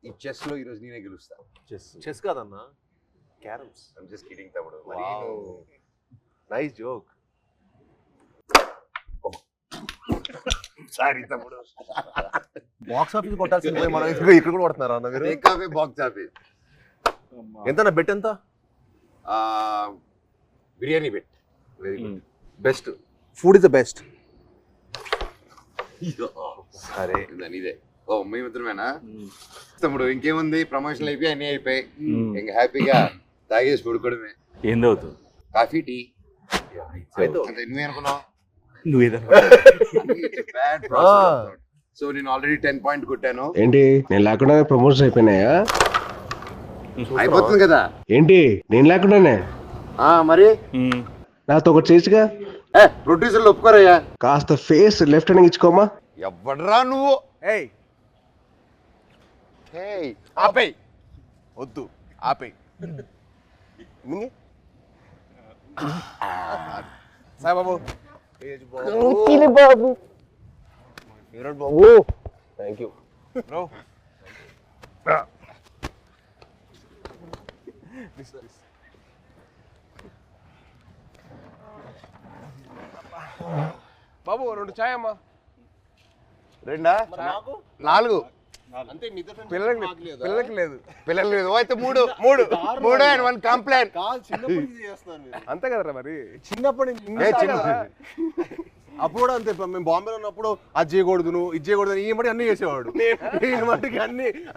ఈ చెస్ లో ఈ రోజు నేనే గెలుస్తా. చెస్ కాదన్నా, క్యారమ్స్. ఐమ్ జస్ట్ కిడింగ్ తమ్ముడు. మరి నైస్ జోక్. సారీ తమ్ముడు. బాక్స్ ఆఫీస్ కొట్టాల్సింది పోయి మనం ఇక్కడ కూడా కొడుతున్నారా అన్న మీరు? Take away box office. ఎంత బెట్ ఎంత? Biryani bet. Very good. Best food is the best. సరే ఇదే. ఓ మేమిద్దరమేనా తమ్ముడు? ఇంకేముంది, ప్రమోషన్లు అయిపోయి అన్నీ అయిపోయి ఇంకా హ్యాపీగా తాగేసి పడుకోవడమే. ఏం తాగుతావు? Coffee, tea. అంటే నువ్వేనుకున్నావు? సో నేను ఆల్రెడీ 10 పాయింట్ కొట్టాను. ఏంటి నేను లేకుండా ప్రమోషన్ అయిపోయినాయా? అయిపోతుంది కదా. ఏంటి నేను లేకుండానే? మరి నాతో ఒకటి చేసిగా. ప్రొడ్యూసర్లు ఒప్పుకోరయ్యా. కాస్త ఫేస్ లెఫ్ట్ హ్యాండ్ ఇచ్చుకోమా. ఎవడరా నువ్వు? ఆపేయ్, వద్దు ఆపేయ్. సాయిబాబు బాబు, బాబు థ్యాంక్ యూ బ్రో. బాబు 2 చాయ్ అమ్మా. 2 4 అంతే. పిల్లలకి లేదు. పిల్లలు లేదు. అయితే 3 అండ్ 1 కంప్లైంట్. అంతే కదరా మరి. చిన్నప్పటి నుంచి అప్పుడు కూడా అంతే. మేము బాంబేలో ఉన్నప్పుడు అది చేయకూడదు, నువ్వు ఇది చేయకూడదు, ఈ మట్టి అన్ని చేసేవాడు. నేను మట్టికి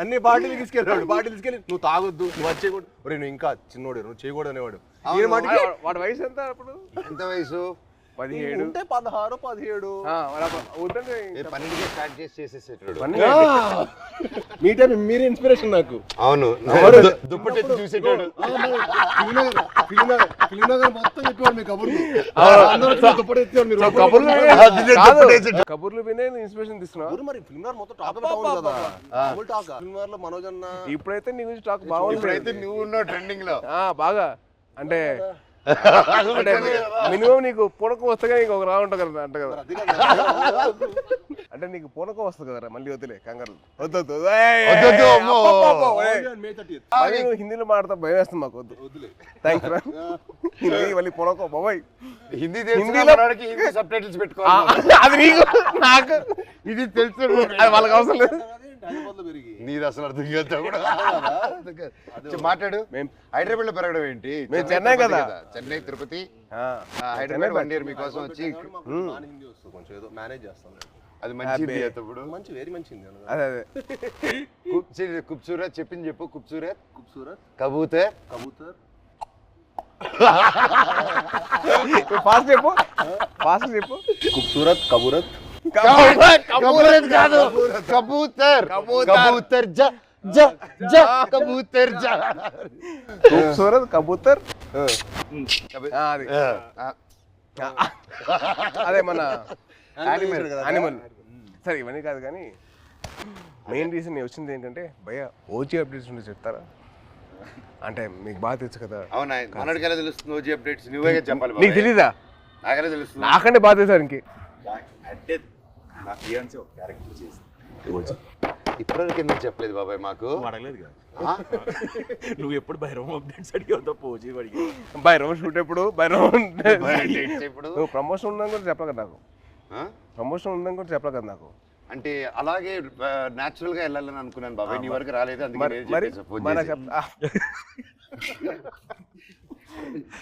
అన్ని బాటిల్ తీసుకెళ్ళాడు. బాటిల్ తీసుకెళ్ళి నువ్వు తాగొద్దు, నువ్వు అది చేయకూడదు, నువ్వు ఇంకా చిన్నోడు, నువ్వు చేయకూడదు అనేవాడు. ఈ మట్టికి వాడి వయసు ఎంత అప్పుడు? ఎంత వయసు? 17 ఉంటే 16 17. 12కే స్టార్ట్ చేసేసేటాడు. మీ టైం మీరే ఇన్స్పిరేషన్ నాకు. అవును, దుప్పటి చూసేటాడు. కబుర్లు వినే ఇన్స్పిరేషన్ తీసుకున్నావు. మరి ఫిల్మ్ మొత్తం టాక్ లో మనోజ్ అన్న. ఇప్పుడైతే నీ గురించి టాక్ బాగుంది. అయితే నువ్వు ఉన్నావు ట్రెండింగ్ లో బాగా. అంటే మినిమం నీకు పూనకం వస్తే నీకు ఒక రా ఉంటుంది కదా అంట కదా. అంటే నీకు పూనకం వస్తుంది కదరా, మళ్ళీ వద్దులే కంగారు. వద్దు హిందీలో మాట్లాడతా భయం వేస్తుంది మాకు. వద్దులే థ్యాంక్స్ రా. హిందీ మళ్ళీ పూనకం బాబాయ్. హిందీలో సబ్ టైటిల్స్ పెట్టుకోవాలి. అది నీకు నాకు ఇది తెలుసు, అది వాళ్ళకి అవసరం లేదు. నీది అసలు అర్థం కాదు. మాట్లాడు. హైదరాబాద్ లో పెరగడం ఏంటి? మేము చెన్నై కదా. చెన్నై, తిరుపతి, హైదరాబాద్ 1 year మీకోసం వచ్చి కొంచెం ఏదో మేనేజ్ చేస్తాం. అది మంచిది అప్పుడు. మంచి వెరీ మంచిది. అదే ఖూబ్సూరత్ చెప్పింది చెప్పు. ఖూబ్సూరత్ కబూతర్ ఫాస్ట్ చెప్పు. ఖూబ్సూరత్ కబూరత్ కాదు, కబూతర్ కబూతర్ ఖూబ్సూరత్ కబూతర్. అదే మన యానిమల్. సరే ఇవన్నీ కాదు కానీ మెయిన్ రీజన్ నేను వచ్చింది ఏంటంటే భయ్య ఓజీ అప్డేట్స్ ఉంటే చెప్తారా? అంటే మీకు బాగా తెలుసు కదా. అవునా, మనడికెలా తెలుస్తుంది ఓజీ అప్డేట్స్? నువ్వే చెప్పాలి. నీకు తెలీదా? నాకెలా తెలుస్తుంది? నాకంటే బాగా తెలుసు ఇంకే. ఇప్పటివరకు ఎందుకు చెప్పలేదు బాబాయ్ మాకు? అడగలేదు కదా నువ్వు. ఎప్పుడు భైరవం అప్డేట్స్ అడిగావు? పోజీ అడిగావు. భైరవం షూట్ ఎప్పుడు? భైరవం ఇప్పుడు నువ్వు ప్రమోషన్ ఉందని కూడా చెప్పలే కదా నాకు. ప్రమోషన్ ఉందని కూడా చెప్పలే కదా నాకు. అంటే అలాగే న్యాచురల్ గా వెళ్ళాలని అనుకున్నాను బాబాయ్. నీ వరకు రాలేదు, అందుకే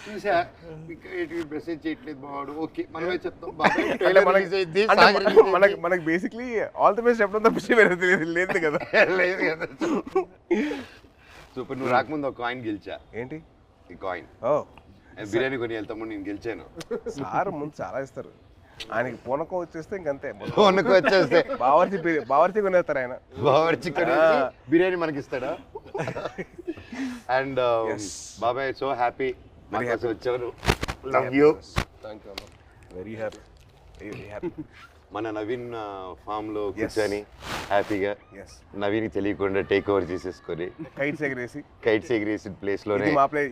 చూసా. మెసేజ్ చేయట్లేదు బావాడు. ఓకే మనమే చెప్తాం. మనకి బేసిక్లీ ఆల్ ది బెస్ట్ చెప్పడం తప్పించి వేరే లేదు కదా. లేదు కదా. సూపర్. నువ్వు రాకముందు ఒక కాయిన్ గెలిచా. ఏంటి ఈ కాయిన్? బిర్యానీ కొని వెళ్తాము, నేను గెలిచాను. సార్ ముందు చాలా ఇస్తారు. ఆయనకి పూనకం వచ్చేస్తే ఇంకంతే. పూనకం వచ్చేస్తే బావర్చి కొనేస్తారు ఆయన. బావర్చి కొనేసి బిర్యానీ మనకి ఇస్తాడా? అండ్ బాబాయ్ సో హ్యాపీ వచ్చారు. Love you. Thank you. Very happy. మన నవీన్ ఫామ్ లో కూర్చొని హ్యాపీగా నవీన్ తెలియకుండా టేక్ ఓవర్ చేసేసుకొని కైట్స్ ఎగిరేసి ప్లేస్ లోనే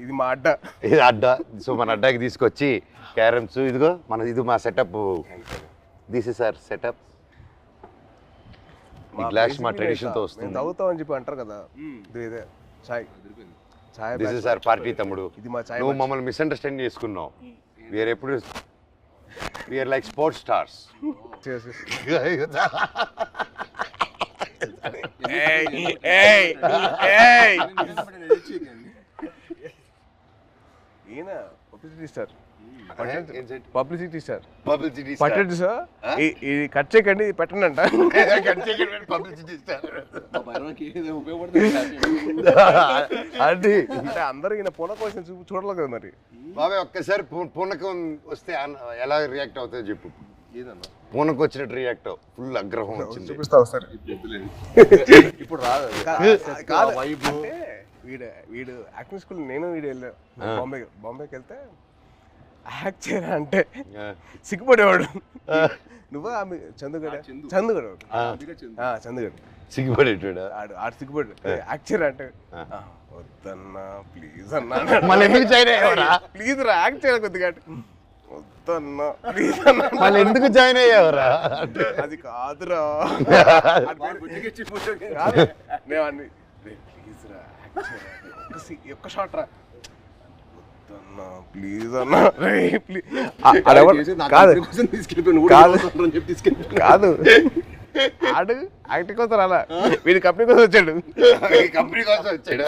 ఇది మా అడ్డా. ఇది అడ్డా. సో మన అడ్డాకి తీసుకొచ్చి క్యారమ్స్, ఇదిగో మన ఇది మా setup. This is our setup. ఈ గ్లాస్ మా ట్రెడిషన్ తో వస్తుంది. తాగుతామని చెప్పి అంటారు కదా, ఇదే చాయ్. చాయ్ దిస్ ఇస్ అవర్ పార్టీ తమ్ముడు. ఇది మా చాయ్. నువ్వు మమ్మల్ని మిస్అండర్స్టాండ్ చేసుకున్నావు. వీఆర్ ఎప్పుడు వీఆర్ లైక్ స్పోర్ట్స్ స్టార్స్. ఈయన publicity star. Publicity sir publicity పట్టండి సార్, ఇది కట్ చేయకండి, ఇది పెట్టండి అంట. పబ్లిసిటీ స్టార్ అది అంటే అందరూ ఈయన పూనక వచ్చిన చూడలేదు కదా మరి. బాబాయ్ ఒక్కసారి పూనకం వస్తే ఎలా రియాక్ట్ అవుతుందో చెప్పు. పూనకు వచ్చినట్టు రియాక్ట్ అవ్వు. ఫుల్ ఆగ్రహం వచ్చింది. చూపిస్తావు సార్. ఇప్పుడు రాదు కాదు. అంటే వీడు యాక్టింగ్ స్కూల్ నేను వీడు వెళ్ళాను బాంబేకి వెళ్తే యాక్ట్ చేయరా అంటే సిగ్గుపడేవాడు. నువ్వా చందుగడ సిగ్గుపడేటాడు ఆడు సిగ్గుపడు. యాక్ట్ చేయరా అంటే వద్దన్నా ప్లీజ్ అన్నా, మళ్ళీ ఎందుకు జాయిన్ అయ్యావరా? ప్లీజ్ రా యాక్ట్ చేయాలి కొద్దిగా, వద్దన్నా ప్లీజ్ అన్నా. మళ్ళీ ఎందుకు జాయిన్ అయ్యావరా? అది కాదురా, నేను అన్ని ప్లీజ్ రా యాక్ట్ చేయరా, ఒక్క షాట్ రా, ప్లీజ్ అన్నా ప్లీజ్. కాదు ఆడు యాక్టింగ్ కోసం రాలా, వీడి కంపెనీ కోసం వచ్చాడు. కంపెనీ కోసం వచ్చాడు.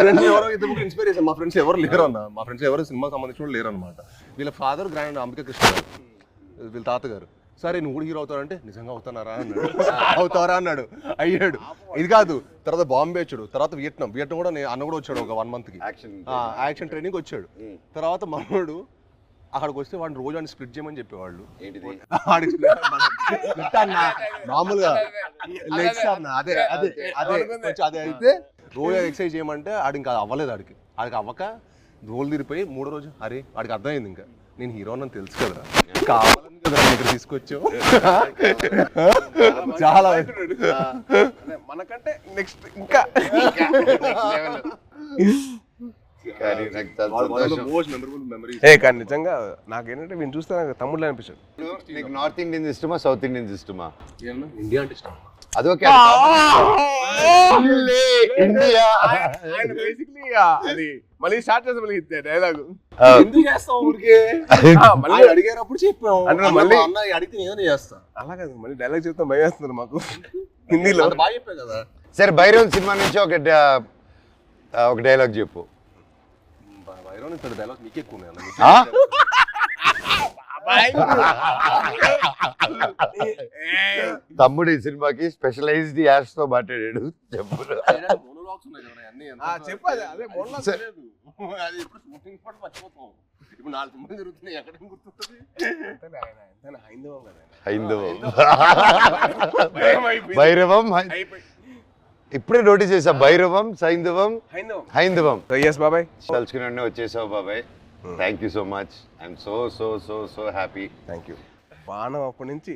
ఇన్స్పిరేషన్. మా ఫ్రెండ్స్ ఎవరు లేరు అన్న, మా ఫ్రెండ్స్ ఎవరు సినిమా సంబంధించిన లేరు అనమాట. వీళ్ళ ఫాదర్ గ్రాండ్ అంబికా కృష్ణ గారు, వీళ్ళ తాతగారు. సరే నువ్వు కూడా హీరో అవుతావంటే నిజంగా అవుతానారా అన్నాడు. అవుతారా అన్నాడు. అయ్యాడు. ఇది కాదు, తర్వాత బాంబే వచ్చాడు, తర్వాత వియట్నాం కూడా అన్న కూడా వచ్చాడు ఒక 1 month యాక్షన్ ట్రైనింగ్ వచ్చాడు. తర్వాత మనోడు అక్కడికి వస్తే వాడిని రోజు అని స్ప్లిట్ చేయమని చెప్పేవాళ్ళు. మామూలుగా లెగ్స్ అన్న అదే అదే అదే అదే అయితే రోజు ఎక్సర్సైజ్ చేయమంటే ఆడు ఇంకా అవ్వలేదు. ఆడికి అవ్వక రోల్ తిరిగిపోయి 3వ రోజు అరే వాడికి అర్థమైంది ఇంకా నేను హీరో అని తెలుసు కదా, కావాలని కదా ఇక్కడ తీసుకొచ్చావు. చాలా మనకంటే నెక్స్ట్ ఇంకా కానీ నిజంగా నాకేంటంటే వీళ్ళు చూస్తే నాకు తమ్ముళ్ళు అనిపించాడు. నీకు నార్త్ ఇండియన్స్ ఇష్టమా సౌత్ ఇండియన్స్ ఇష్టమా? ఇండియా అంటే ఇష్టం. అదొకే ఇండియా అది మళ్ళీ స్టార్ట్ చేస్తాం మళ్ళీ డైలాగ్ ఎందుకు చేస్తాం ఊరికే? మళ్ళీ అడిగారప్పుడు చెప్పాం అంటే మళ్ళీ అడిగితే ఏదైనా చేస్తా. అలా కాదు, మళ్ళీ డైలాగ్ చెప్తాం భయం వేస్తున్నారు మాకు హిందీలో. బాగా చెప్పావు కదా. సరే భైరవ్ సినిమా నుంచి ఒక డైలాగ్ చెప్పు. డైలాగ్ నీకే ఎక్కువ తమ్ముడు ఈ సినిమాకి స్పెషలైజ్డ్ యాడ్స్ తో మాట్లాడాడు. చెప్పు. భైరవం ఇప్పుడే నోటీస్ చేసా. భైరవం హైందవం బాబాయ్ తలుచుకుని వచ్చేసావు బాబాయ్. Thank you so much. I'm so so so so happy. Thank you. బాణం అప్పటి నుంచి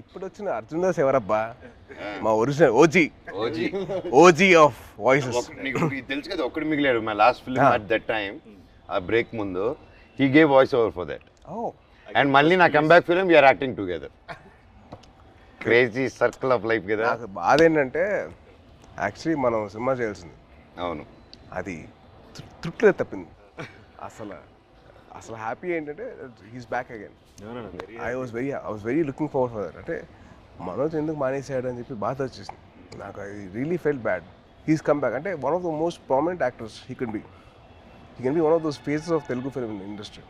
ఇప్పుడు వచ్చిన అర్జున్ దాస్ ఎవరబ్బా? మా ఒరిజినల్ ఓజీ ఆఫ్ వాయిసెస్. నీకు తెలుసు కదా, ఒక్కడు మిగిలాడు. My last film at that time, ఆ బ్రేక్ ముందు he gave voice over for that. And మళ్ళీ నా comeback film we're acting together. Crazy circle of life కదా. నాకు బాధ ఏంటంటే యాక్చువల్లీ మనం సినిమా చేయాల్సింది. అవును, అది తృప్తిలో తప్పింది. అసలు హ్యాపీ ఏంటంటే he's back again. I was very looking forward for that. అంటే మనోజ్ ఎందుకు మానేసాడు అని చెప్పి బాధ వచ్చేసింది నాకు. I really felt bad. He's come back. అంటే one of the most prominent actors he can be one of those faces of Telugu film industry.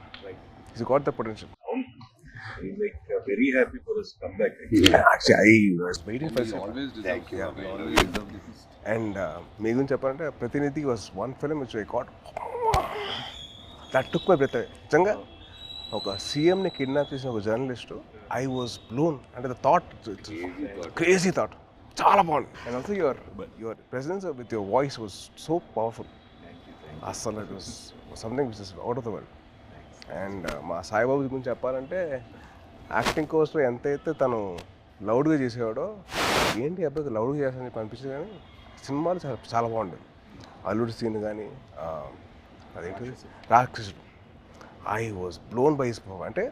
He's got the potential. I'm like very happy for his comeback. Actually, I was waiting for it. Always Thank you. And మీ గురించి చెప్పాలంటే ప్రతినిధి was one film which I got that took my breath. నిజంగా ఒక సీఎంని kidnap చేసిన ఒక journalist, I was blown. అంటే ద థాట్, క్రేజీ థాట్, చాలా బాగుంది. And also your presence with your voice was so powerful. అసలు it was something which is out of the world. And మా సాయిబాబు గురించి చెప్పాలంటే యాక్టింగ్ కోసం ఎంతైతే తను లౌడ్గా చేసేవాడో, ఏంటి అబ్బాయికి లౌడ్గా చేస్తానని చెప్పి అనిపించింది. కానీ సినిమాలు చాలా బాగుండేది. అల్లుడి సీన్ కానీ అదేంటి రాక్షసుడు, I was blown by his power. అంటే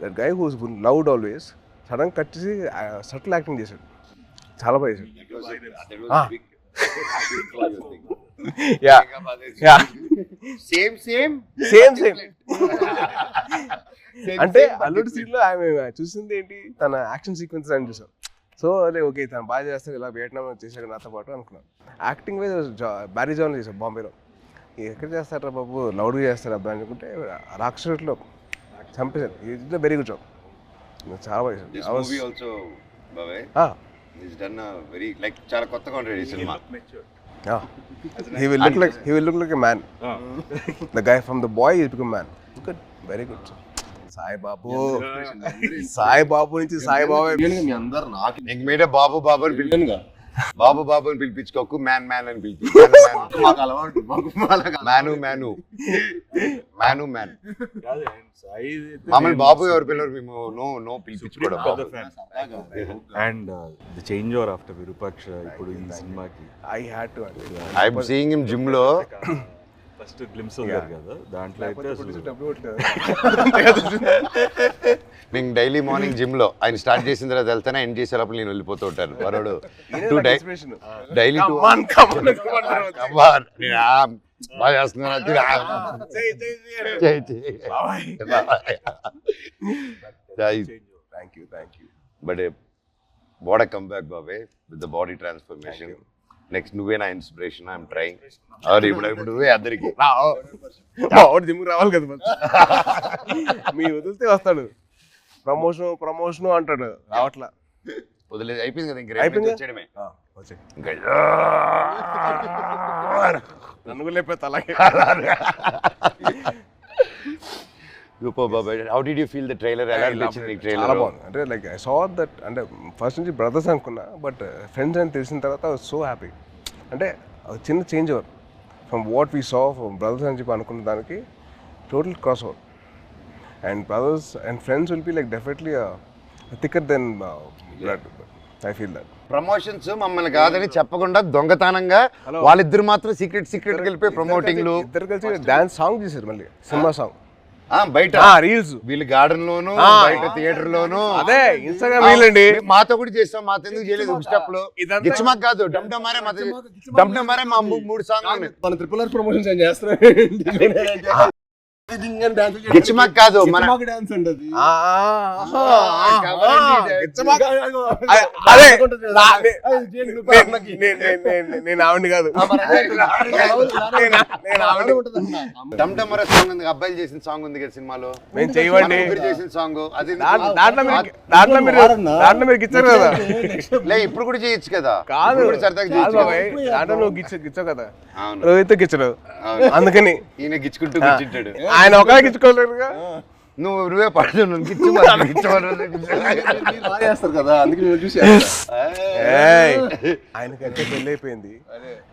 that guy who's loud always sudden cut చేసి సటిల్ యాక్టింగ్ చేశాడు. చాలా బాగా చేశాడు. యా యా సేమ్ సేమ్ అంటే అల్లుడు సీన్ లో ఆమె చూసింది ఏంటి, తన యాక్షన్ సీక్వెన్స్ అని చూసాం. సో అదే ఓకే తను బాగా చేస్తాడు, ఇలా వియట్నాం చేశాడు నాతో పాటు అనుకున్నాను. యాక్టింగ్ వైజ్ బ్యారీ జాన్ చేశాడు బాంబేలో. ఎక్కడ చేస్తారా బాబు, లౌడ్గా చేస్తాడు అబ్బాయి అనుకుంటే రాక్షసులో చంపేశాడు. ఇది వెరీ గుడ్ జాబ్, చాలా బాగా చేశాడు. చాలా కొత్తగా ఉంటుంది ఈ cinema. He will look like a man. The guy from the boy is become man. Good, very good. Saibabu నుంచి సాయిబాబు మీ అందరు నాకు ఇంక మీరే బాబు అని పిలిచానుగా. బాబు అని పిలిపించుకోకు, మ్యాన్ అని పిలిపించు. మాకు అలవాటు మ్యాను మమ్మల్ని బాబు ఎవరు పిల్లలు, మేము నో పిలిపించుకోవడం. And the change over after Virupaksha ఇప్పుడు ఈ సినిమాకి ఐఎమ్ సీయింగ్ హిమ్ జిమ్ లో ఫస్ట్ గ్లిమ్స్ ఉంది కదా, దాంట్లో అయితే నేను డైలీ మార్నింగ్ జిమ్ లో ఆయన స్టార్ట్ చేసిన తర్వాత వెళ్తానే ఎండ్ చేసేటప్పుడు నేను వెళ్ళిపోతూ ఉంటాను. వరోడు డైలీ బాగా చేస్తున్నారు. But what a comeback బాబే with the body transformation. Next నువ్వే నా ఇన్స్పిరేషన్. I'm trying. ఇప్పుడు నువ్వే అందరికి జిమ్ రావాలి కదా, మీ వదిలితే వస్తాడు. ప్రమోషన్ అంటాడు, రావట్లా. వదిలేదు, అయిపోయింది కదా. ఇంకా అయిపోయింది. వచ్చేయడమే. నన్ను లేకపోతే అలాగే. How did you feel the trailer? ఎలా అనిపించింది ఈ ట్రైలర్? చాలా బాగుంది. అంటే లైక్ ఐ సా దట్, అంటే ఫస్ట్ నుంచి బ్రదర్స్ అనుకున్నా, బట్ ఫ్రెండ్స్ అని తెలిసిన తర్వాత ఐ వాజ్ సో హ్యాపీ. అంటే చిన్న change over from what we saw from brothers అని చెప్పి అనుకున్న దానికి total cross over. And brothers and friends will be like definitely thicker then blood. I feel that. Promotions మమ్మల్ని కాదని చెప్పకుండా దొంగతనంగా వాళ్ళిద్దరు మాత్రం సీక్రెట్ వెళ్ళిపోయి ప్రమోటింగ్లు. ఇద్దరు కలిసి డాన్స్ సాంగ్ చేశారు, మళ్ళీ సినిమా సాంగ్ బయట రీల్స్, వీళ్ళు గార్డెన్ లోను బయట థియేటర్ లోను. అదే ఇన్స్టాగ్రామ్ రీల్ అండి. మాతో కూడా చేస్తాం, మాతో ఎందుకు చేయలేదు? స్టెప్ లో గిచ్చమాక్ కాదు, డమ్డమారే మా 3 సాంగ్ మన ట్రిపుల్ ఆర్ ప్రమోషన్స్ ఏం చేస్తారు. గిచ్చమాక్ కాదు, మన డాన్స్ అండి. నేను ఆవిడ కాదు, డమ్డమరే సాంగ్ ఉంది, అబ్బాయిలు చేసిన సాంగ్ ఉంది కదా సినిమాలో, మేము చేయవండి చేసిన సాంగ్. అది దాంట్లో మీరు గిచ్చారు కదా. లే ఇప్పుడు కూడా చేయొచ్చు కదా. కాదు దాంట్లో నువ్వు గిచ్చావు కదా, రోహిత్ గిచ్చడు. అందుకని ఈయన గిచ్చుకుంటూ కూర్చుంటాడు. ఆయన ఒక గిచ్చుకోలేదుగా. నువ్వే పడుతున్నావు చేస్తారు కదా, అందుకే చూసి ఆయనకంటే పెళ్ళి అయిపోయింది,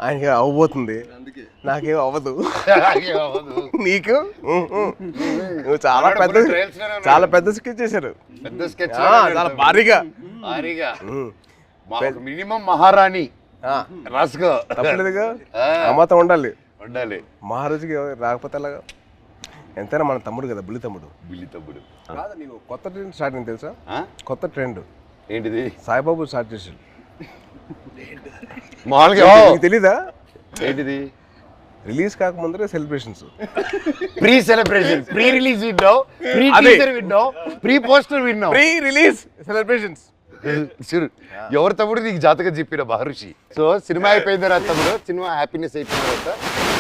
ఆయనకి అవ్వబోతుంది, నాకేం అవ్వదు. నీకు నువ్వు చాలా పెద్ద స్కెచ్ చేశారు, చాలా భారీగా. మినిమం మహారాణి రాసుకో, తప్పలేదుగా. అమ్మతో ఉండాలి. మహారాజుకి రాకపోతే అలాగా. ఎంతైనా మన తమ్ముడు కదా, బుల్లి తమ్ముడు. కాదు, నీకు కొత్త ట్రెండ్ స్టార్ట్ అయింది తెలుసా? కొత్త ట్రెండ్ ఏంటిది? సాయిబాబు స్టార్ట్ చేసాడు. మామూలుగా తెలీదా? ఏంటిది? రిలీజ్ కాకముందరే celebrations, pre celebration, pre release విన్నావు, ప్రీ టీజర్ విన్నావు, ప్రీ పోస్టర్ విన్నావు, ప్రీ రిలీజ్ సెలబ్రేషన్స్. ఎవరు తమ్ముడు నీకు జాతకం చెప్పిన మహర్షి. సో సినిమా అయిపోయిన తర్వాత తమ్ముడు, సినిమా హ్యాపీనెస్ అయిపోయిన తర్వాత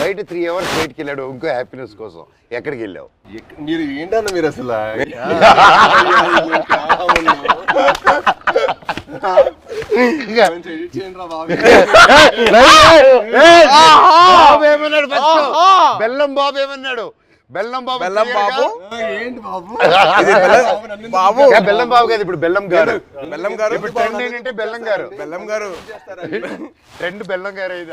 బయట 3 hours బయటకి వెళ్ళాడు ఇంకో హ్యాపీనెస్ కోసం. ఎక్కడికి వెళ్ళావు? మీరు ఏంటన్నా మీరు అసలు బెల్లం బాబు ఏమన్నాడు? బెల్లం బాబు ఏంటి బాబు? బాబు బెల్లం బాబు కాదు, ఇప్పుడు బెల్లం గారు. ఇప్పుడు ట్రెండ్ ఏంటంటే బెల్లం గారు. ట్రెండ్ బెల్లం గారు అయితే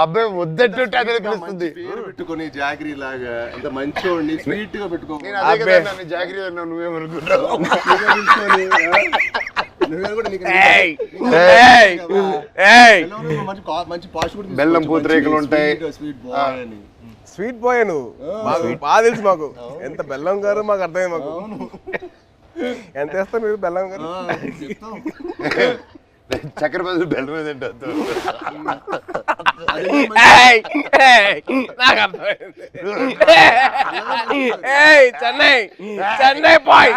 అబ్బాయి వద్దంటుంటే అదే పిలుస్తుంది. పెట్టుకొని జాగ్రీ లాగా ఇంత మంచి స్వీట్ గా పెట్టుకో. నేను అదే కదా నన్ను జాగ్రీ అన్నావు, నువ్వేమనుకుంటావు? బెల్లం పూతరేకులు ఉంటాయి. స్వీట్ బాయ్ నువ్వు, బాగా తెలుసు మాకు. ఎంత బెల్లం గారు మాకు అర్థమైంది. మాకు ఎంత వేస్తారు మీరు బెల్లం గారు? చక్కెర బదులు బెల్లం మీద తింటావు. చెన్నై బాయ్.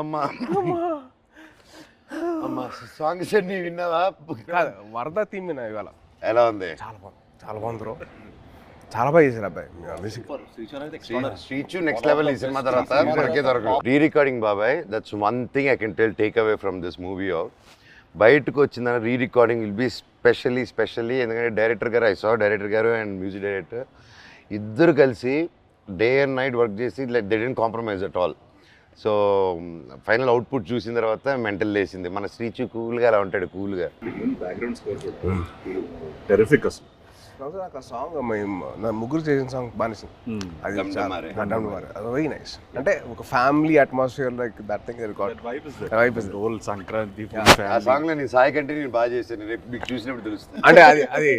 అమ్మా అమ్మా సాంగ్స్ అన్ని విన్నావా? వరద థీమ్ విన్నా ఇవాళ. ఎలా ఉంది? చాలా బాగుంది బ్రో, చాలా బాగా చేశారు అబ్బాయి. శ్రీచు నెక్స్ట్ లెవెల్ ఈ సినిమా తర్వాత మనకే దొరకదు. రీ రికార్డింగ్ బాబాయ్, that's one thing I can take away from this movie. బయటకు వచ్చిందని re recording will be specially ఎందుకంటే డైరెక్టర్ గారు, ఐ సా డైరెక్టర్ గారు అండ్ మ్యూజిక్ డైరెక్టర్ ఇద్దరు కలిసి డే అండ్ నైట్ వర్క్ చేసి like they didn't compromise at all. So final output చూసిన తర్వాత మెంటల్ లేసింది. మన శ్రీచు కూల్గా అలా ఉంటాడు, కూల్గా. బ్యాక్గ్రౌండ్ స్కోర్ టెరిఫిక్ అసలు. నాకు ఆ సాంగ్ నా ముగ్గురు చేసిన సాంగ్ బానిసం, అది వెరీ నైస్. అంటే ఒక family atmosphere like that thing vibe is role Sankranti ఆ సాంగ్ లో నేను సాయి కంటే నేను బాగా చేశాను, రేపు మీకు చూసినప్పుడు తెలుస్తుంది. అంటే అది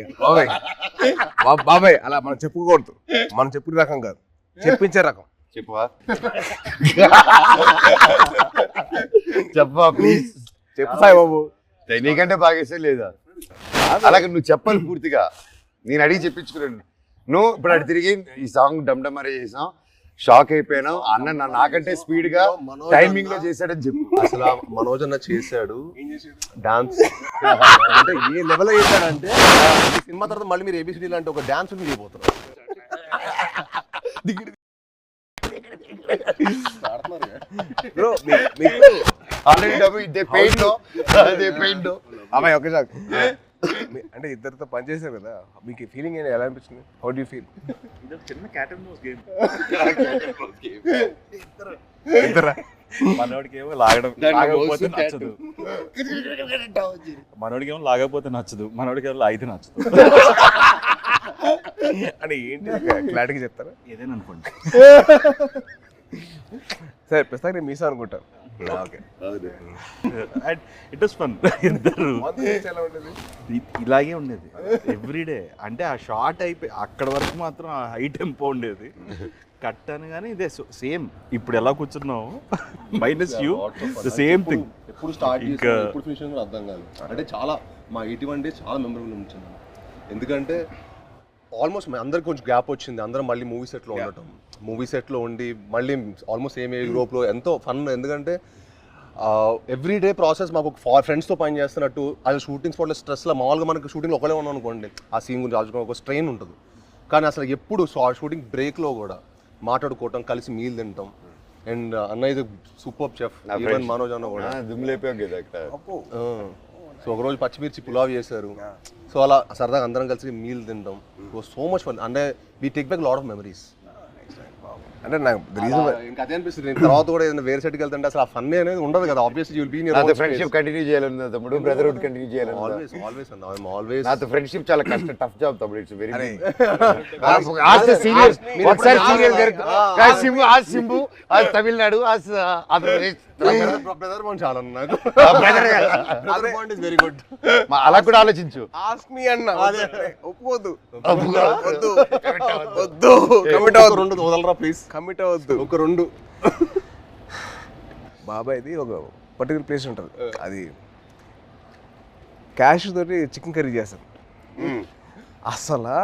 బాబాయ్ అలా మనం చెప్పుకోకూడదు, మనం చెప్పుకునే రకం కాదు, చెప్పించే రకం. చెప్పవా? చెప్పవా ప్లీజ్? చెప్పు సాయి బాబు. నీకంటే బాగా వేసే లేదా? అలాగే నువ్వు చెప్పాలి పూర్తిగా, నేను అడిగి చెప్పించుకున్నాను. నువ్వు ఇప్పుడు అటు తిరిగి ఈ సాంగ్ డమ్డమరే చేసాం, షాక్ అయిపోయాను. అన్న నాకంటే స్పీడ్ గా టైమింగ్ లో చేశాడని చెప్పు. అసలు మనోజ్ అన్న చేశాడు డాన్స్, అంటే ఏ లెవెల్ చేశాడంటే ఈ సినిమా తర్వాత మళ్ళీ మీరు ఏబిసిడి లాంటి ఒక డాన్స్ చేయబోతున్నారు. బ్రో ఆల్రెడీ డబ్బు ఇదే పెయింట్ అమ్మాయి ఒకే సార్ అంటే ఇద్దరితో పని చేశారు కదా, మీకు ఫీలింగ్ ఎలా అనిపించింది? How do you feel? చిన్న క్యాట్ అండ్ మౌస్ గేమ్. మనోడికేమో లాగకపోతే నచ్చదు, మనోడికేమో లాగకపోతే నచ్చదు, మనోడికేమో లాగితే నచ్చదు. అంటే ఏంటి క్లారిటీగా చెప్తారా? ఏదైనా అనుకోండి. సరే ప్రస్తుతానికి నేను మీసా అనుకుంటాను. Okay, it was fun. ఇద్దరు ఎలా ఉండేది? ఇలాగే ఉండేది ఎవ్రీడే. అంటే ఆ షార్ట్ అయిపోయి అక్కడ వరకు మాత్రం ఆ హై టెంపో ఉండేది. కట్ అనగానే ఇదే సేమ్ ఇప్పుడు ఎలా కూర్చున్నావు minus you the same thing. ఎప్పుడు స్టార్ట్ ఇంకా ఎప్పుడు ఫినిష్ అయిందో అర్థం కాదు. అంటే చాలా మా 81 days చాలా మెమరబుల్ ఉంచింది, ఎందుకంటే ఆల్మోస్ట్ అందరికి కొంచెం గ్యాప్ వచ్చింది. అందరం మళ్ళీ మూవీ సెట్లో ఉండటం, మూవీ సెట్లో ఉండి మళ్ళీ ఆల్మోస్ట్ సేమ్ యూరోప్లో ఎంతో ఫన్. ఎందుకంటే ఎవ్రీడే ప్రాసెస్ మాకు ఫ్రెండ్స్తో పని చేస్తున్నట్టు. అది షూటింగ్ స్పాట్లో స్ట్రెస్లో మామూలుగా మనకు షూటింగ్లో ఒకటే ఉన్నాం అనుకోండి, ఆ సీన్ గురించి ఆలోచుకోవడం ఒక స్ట్రెయిన్ ఉంటుంది. కానీ అసలు ఎప్పుడు షూటింగ్ బ్రేక్లో కూడా మాట్లాడుకోవటం, కలిసి మీల్ తింటాం. అండ్ అన్న ఇది సూపర్ చెఫ్, ఈవెన్ మనోజ్ అన్న కూడా దుమ్లేపోయాం కదా అక్కడ. సో ఒకరోజు పచ్చిమిర్చి పులావ్ చేశారు. సో అలా సరదాగా అందరం కలిసి మీల్ తింటాం. So much fun. అంటే we take back lot of memories. అంటే నాకు ఇంకా అదే అనిపిస్తుంది. తర్వాత కూడా ఏదైనా వేరే సెట్కి వెళ్తుంటే అసలు ఆ ఫన్ అనేది ఉండదు కదా. Obviously you'll be in your friendship continue చేయాలన్నా తమ్ముడు, బ్రదర్హుడ్ కంటిన్యూ చేయాలన్నా. ఆల్వేస్ అన్న, ఐ యామ్ ఆల్వేస్. నాతో ఫ్రెండ్షిప్ చాలా కష్టం, టఫ్ జాబ్ తమ్ముడు. It's very serious. ఒకసారి serious Simbu Tamil Nadu, Andhra Pradesh brother bond చాలా నాకు. Brother bond is very good. అలా కూడా ఆలోచించు. ఆస్క్ మీ అన్న, ఒప్పుకోవద్దు, వద్దు, వద్దు, కమిట్ అవ్వద్దు, రెండు వదలరా ప్లీజ్, కమిట్ అవ్వద్దు. ఒక రెండు బాబాయ్ది ఒక పర్టికులర్ ప్లేస్ ఉంటుంది, అది క్యాష్ తోటి చికెన్ కర్రీ చేస్తారు. అసలు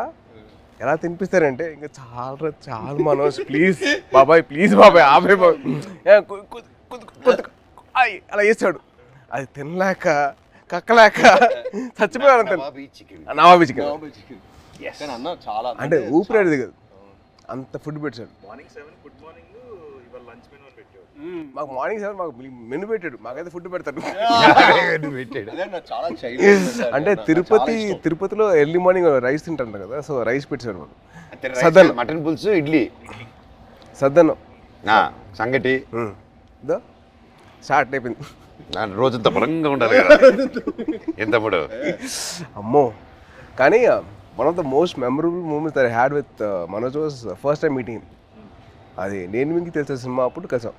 ఎలా తినిపిస్తారంటే ఇంకా చాలా మనోజ్ ప్లీజ్ బాబాయ్, ప్లీజ్ బాబాయ్ ఆపే అలా చేస్తాడు. అది తినలేక కక్కలేక చచ్చిపోయాడు. నవాబీ చికెన్ అంటే ఊపిరాడు దిగదు, అంత ఫుడ్ పెట్టాడు. మార్నింగ్ 7 గుడ్ మార్నింగ్, ఇవాళ లంచ్ మెనూ అని పెట్టాడు. మాకు మార్నింగ్ 7 మాకు మెనూ పెట్టాడు, మాకైతే ఫుడ్ పెడతాడు. అంటే తిరుపతిలో ఎర్లీ మార్నింగ్ రైస్ తింటారు కదా, సో రైస్ పెట్టాడు మాకు. సద్దన్నం, మటన్ పులుసు, ఇడ్లీ, సద్దన్నం, సంగటి స్టార్ట్ అయిపోయింది. రోజంతా బలంగా ఉండాలి కదా ఎంతప్పుడు. అమ్మో. కానీ one of the most memorable moments that I had with Manoj was first time meeting. అది నేను మీకు తెలిసిన సినిమా అప్పుడు కలిసాం.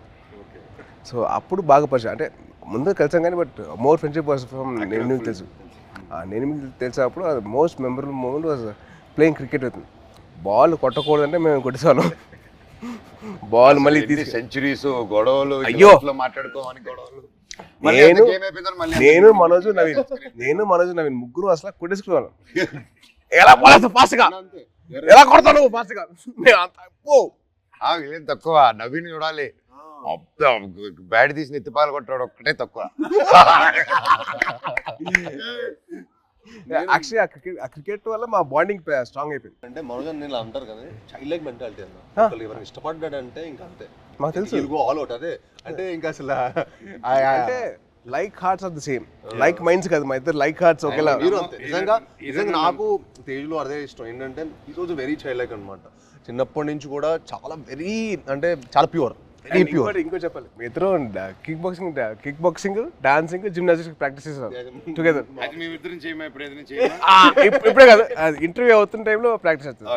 సో అప్పుడు బాగా పరిచయం, అంటే ముందు కలిసాం కానీ but more friendship was from నేను మీకు తెలుసు. నేను మీకు తెలిసినప్పుడు అది most memorable moment was playing cricket అవుతుంది. బాల్ కొట్టకూడదంటే మేము కొట్టేసాను. బాల్ మళ్ళీ సెంచరీస్, గొడవలు, అయ్యో మాట్లాడుకోమని గొడవలు. నేను game అయిపోయిందని మళ్ళీ నేను మనోజ్ నవీన్ ముగ్గురు అసలు కొట్టేసుకున్నాను. ఎలా పోలేదు ఫాస్ట్ గా, ఎలా కొడతాను ఫాస్ట్ గా. వీళ్ళేం తక్కువ, నవీన్ చూడాలి. బ్యాట్ తీసి నెత్తిపాలు కొట్టాడు ఒక్కటే తక్కువ. యాక్చువల్లీ ఆ క్రికెట్ వల్ల మా బాండింగ్ స్ట్రాంగ్ అయిపోయింది. అంటే మనోజ్ నేను అంటారు కదా చైల్డ్ లైక్ మెంటాలిటీ అన్న. ఎవరైనా ఇష్టపడ్డాడంటే ఇంకా అంతే, మాకు తెలుసు ఆల్ అవుట్. అదే అంటే ఇంకా అసలు అంటే like hearts are the same, like minds కాదు మా ఇద్దరు లైక్ హార్ట్స్ ఒకేలా. మీరు అంతే. నిజంగా నాకు తేజ్లో అదే ఇష్టం ఏంటంటే ఈరోజు వెరీ చైల్డ్ లైక్ అనమాట. చిన్నప్పటి నుంచి కూడా చాలా వెరీ అంటే చాలా ప్యూర్, వెరీ ప్యూర్. ఇంకో చెప్పాలి, మీ ఇద్దరు kick boxing dancing gymnastics practice చేస్తారు టుగెదర్. ఇప్పుడే కాదు, ఇంటర్వ్యూ అవుతున్న టైంలో ప్రాక్టీస్ చేస్తారు.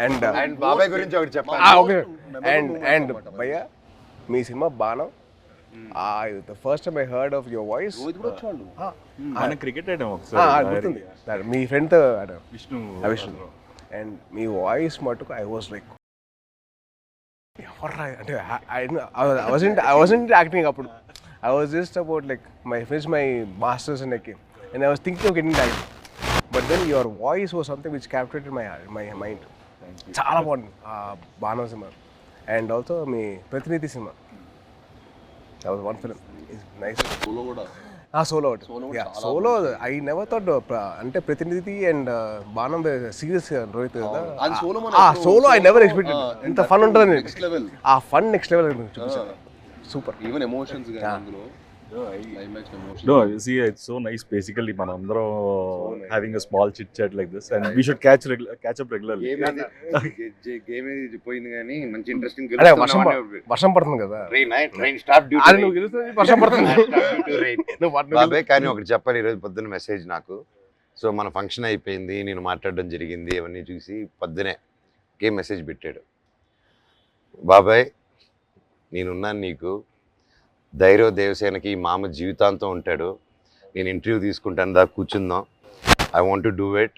అండ్ బాబాయ్ గురించి ఒకటి చెప్పాలి. ఓకే. అండ్ భయ్యా మీ సినిమా బాణం, the first time I heard of your voice, మన క్రికెట్ ఆడాం ఒకసారి, గుర్తుంది మీ ఫ్రెండ్ తో ఆడాం, విష్ణు. అండ్ మీ వాయిస్ మటుకు ఐ వాజ్ లైక్ అంటే I wasn't acting అప్పుడు. I was just about like my masters and like, and I was thinking of getting acting, but then your voice was something which captivated my mind. చాలా బాగుంది బాణం cinema. And also మీ ప్రతినిధి cinema, that was one film. It's nice. Solo కూడా solo I never thought అంటే ప్రతినిధి and బాణం serious Rohit కదా. Solo I never expected ఇంత ఫన్ ఉంటుంది. ఆ ఫన్ నెక్స్ట్ లెవెల్ చూపించారు. సూపర్. ఈవెన్ ఎమోషన్స్ గాని అందులో No, you see, it's so nice. Basically, manandro having a small chit chat like this, and we should catch up regularly. Game ఏది పోయింది కానీ మంచి ఇంట్రెస్టింగ్. అదే వర్షం పడుతుంది కదా, ట్రైన్ స్టాప్ అది నువ్వు గెలుస్తుంది వర్షం పడుతుంది. బాబాయ్ కానీ ఒకటి చెప్పాలి, ఈరోజు పొద్దున్న మెసేజ్ నాకు. సో మన ఫంక్షన్ అయిపోయింది, నేను మాట్లాడడం జరిగింది, అవన్నీ చూసి పొద్దునే గేమ్ మెసేజ్ పెట్టాడు. బాబాయ్ నేనున్నాను నీకు, ధైర్య దేవసేనకి మామ జీవితాంతం ఉంటాడు, నేను ఇంటర్వ్యూ తీసుకుంటాను, దా కూర్చుందాం, I want to do it.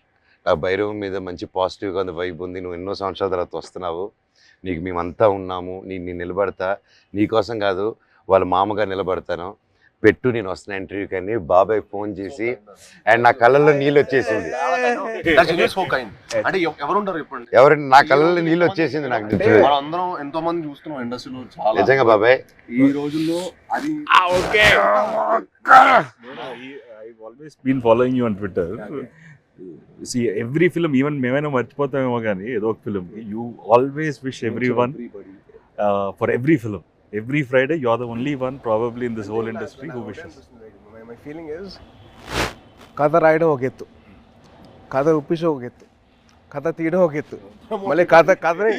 ఆ భైరవం మీద మంచి పాజిటివ్గా ఉంది, వైబ్ ఉంది, నువ్వు ఎన్నో సంవత్సరాల తర్వాత వస్తున్నావు, నీకు మేమంతా ఉన్నాము, నేను నిలబడతా, నీకోసం కాదు వాళ్ళ మామగా నిలబడతాను, పెట్టు నేను వస్తున్నా ఇంటర్వ్యూకి అని బాబాయ్ ఫోన్ చేసి, అండ్ నా కళ్ళల్లో నీళ్ళు వచ్చేసింది. అంటే ఎవరుంటారు ఇప్పుడు, ఎవరంటే నా కళ్ళల్లో నీళ్ళు వచ్చేసింది నాకు. అందరం ఎంతో మంది చూస్తున్నాం ఇండస్ట్రీలో చాలా. నిజంగా బాబాయ్ ఈ రోజుల్లో అది I've always been following you on Twitter. See, every film, even మేమైనా మర్చిపోతామేమో కానీ ఏదో ఒక film, you always wish everyone for every film. Every Friday, you're the only one probably in this whole industry who wishes. My feeling is, కథ రాయడం ఒక ఎత్తు, కథ ఉప్పించడం ఒక ఎత్తు, కథ తీయడం ఒక ఎత్తు, మళ్ళీ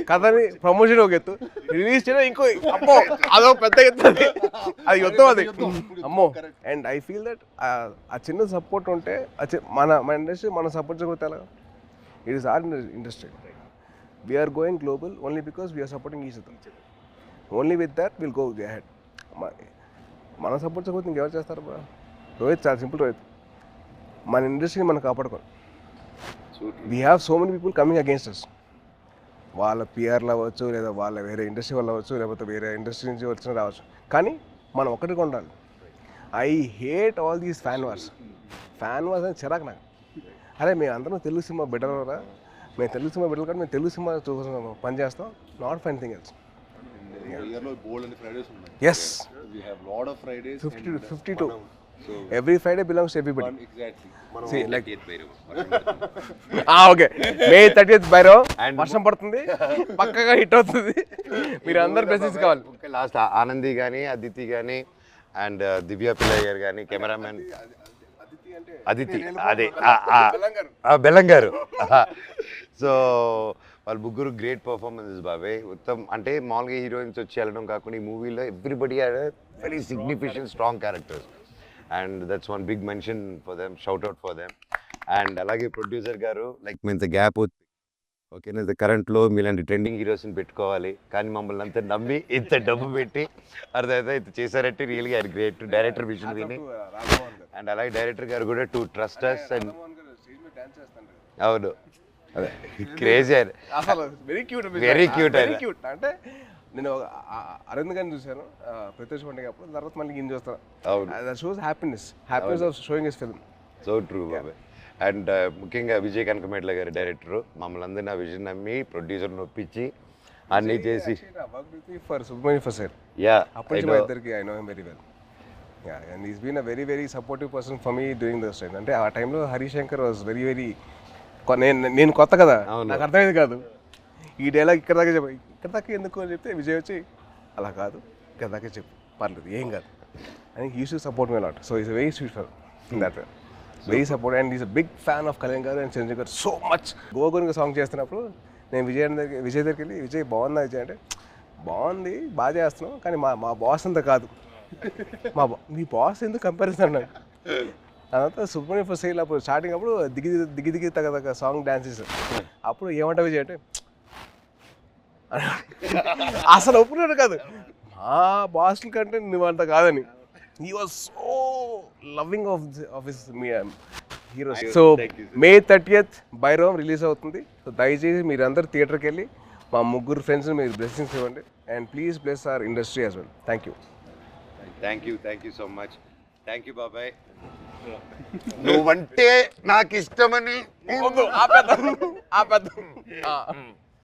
కథని ప్రమోషన్ ఒక ఎత్తు, రిలీజ్ చేయడం ఇంకో అమ్మో అదో పెద్ద ఎత్తు, అది యుద్ధం అది అమ్మో. అండ్ ఐ ఫీల్ దట్ ఆ చిన్న సపోర్ట్ ఉంటే మన ఇండస్ట్రీ మన సపోర్ట్ చేయకపోతే ఎలాగా. It is our industry, we are going global only because we are supporting each other. Only with that will go ahead. మన సపోర్ట్ చేయకపోతే ఇంకెవరు చేస్తారు బ్రా. రోహిత్ చాలా సింపుల్, రోహిత్ మన ఇండస్ట్రీని మనం కాపాడుకోవాలి. We have so many people coming against us, వాళ్ళ పిఆర్లు అవ్వచ్చు, లేదా వాళ్ళ వేరే ఇండస్ట్రీ వాళ్ళు అవ్వచ్చు, లేకపోతే వేరే ఇండస్ట్రీ నుంచి వచ్చిన రావచ్చు, కానీ మనం ఒకటిగా ఉండాలి. I hate all these fan wars అని చిరాకు నాకు. అరే మేము అందరం తెలుగు సినిమా బెటర్ రా, మేము తెలుగు సినిమా బెటర్ కానీ మేము తెలుగు సినిమా పని చేస్తాం, not fine thing else. Yes, we have lot of Fridays, 52. So every Friday belongs to everybody. Exactly. See, like okay, May 30th Bhairav, వర్షం పడుతుంది, పక్కగా హిట్ అవుతుంది, మీరు అందరు మెసేజ్ కావాలి. లాస్ట్ ఆనంది కానీ, అదితి కానీ, అండ్ దివ్య పిల్లయ్య గారు కానీ, కెమెరామెన్ అదితి, అదే బెల్లంగారు. సో వాళ్ళు ముగ్గురు గ్రేట్ పర్ఫార్మెన్సెస్ బాబాయ్. ఉత్తమ్ అంటే మామూలుగా హీరోయిన్స్ వచ్చి వెళ్ళడం కాకుండా ఈ మూవీలో everybody had very significant strong characters, and that's one big mention for them, shout out for them. And అలాగే ప్రొడ్యూసర్ గారు లైక్ మీ ఇంత గ్యాప్ ఓకేనా, కరెంట్లో మీలాంటి ట్రెండింగ్ హీరోస్ని పెట్టుకోవాలి, కానీ మమ్మల్ని అంతా నమ్మి ఇంత డబ్బు పెట్టి అర్థమైతే ఇంత చేశారంటే రియల్గా ఆయన గ్రేట్. డైరెక్టర్ విజన్ విని, అండ్ అలాగే డైరెక్టర్ గారు కూడా టు ట్రస్ట్ అస్. అండ్ అవును, అదే క్రేజీ అసలు very cute Very cute very ఆయన. క్యూట్ అంటే నేను అరవింద్ గారిని చూశాను ప్రత్యూష్ పండుగ అప్పుడు తర్వాత మళ్ళీ ఈయన చూస్తాను అవును that shows happiness of showing his film so true బాబాయ్. అండ్ ముఖ్యంగా విజయ్ కనకమేట్ల గారి డైరెక్టర్ మమ్మల్ని అందరినీ ఆ విజన్ నమ్మి ప్రొడ్యూసర్ని ఒప్పించి అన్నీ చేసి for Subrahmanya for sale yeah అప్పటి నుంచి మా ఇద్దరికి I know him very well yeah and is been a very very supportive person for me during those time అంటే ఆ టైంలో హరిశంకర్ వాజ్ వెరీ వెరీ నేను కొత్త కదా అవును. నాకు అర్థమైంది కాదు ఈ డైలాగ్ ఇక్కడ దాకా చెప్పు ఇక్కడ దాకా ఎందుకు అని చెప్తే విజయ్ వచ్చి అలా కాదు ఇక్కడ దాకా చెప్పు పర్లేదు ఏం కాదు అని used to support me lot so is very sweet for that very support and is a big fan of Kalyan garu and Chiranjeevi గారు సో మచ్ గోగునికి సాంగ్ చేస్తున్నప్పుడు నేను విజయ్ దగ్గరికి వెళ్ళి విజయ్ బాగుందా విజయ్ అంటే బాగుంది బాగా చేస్తున్నావు కానీ మా బాస్ అంతా కాదు మీ బాస్ ఎందుకు కంపారిజన్ అన్నాడు అదంతా సుబ్రహ్మణ్య ఫర్ సేల్ అప్పుడు స్టార్టింగ్ అప్పుడు దిగి తగ్గ సాంగ్ డాన్సెస్ అప్పుడు ఏమంటా విజయ్ అంటే అసలు ఒప్పుకున్నాడు కాదు మా బాస్ల కంటే నువ్వు అంత కాదని he was so loving of his heroes so May 30th బైరోమ్ రిలీజ్ అవుతుంది సో దయచేసి మీరందరూ థియేటర్కి వెళ్ళి మా ముగ్గురు ఫ్రెండ్స్ మీరు బ్లెస్సింగ్స్ ఇవ్వండి and please bless our industry as well thank you thank you so much thank you బాబాయ్. నువ్వంటే నాకు ఇష్టమని ఆపేద్దాం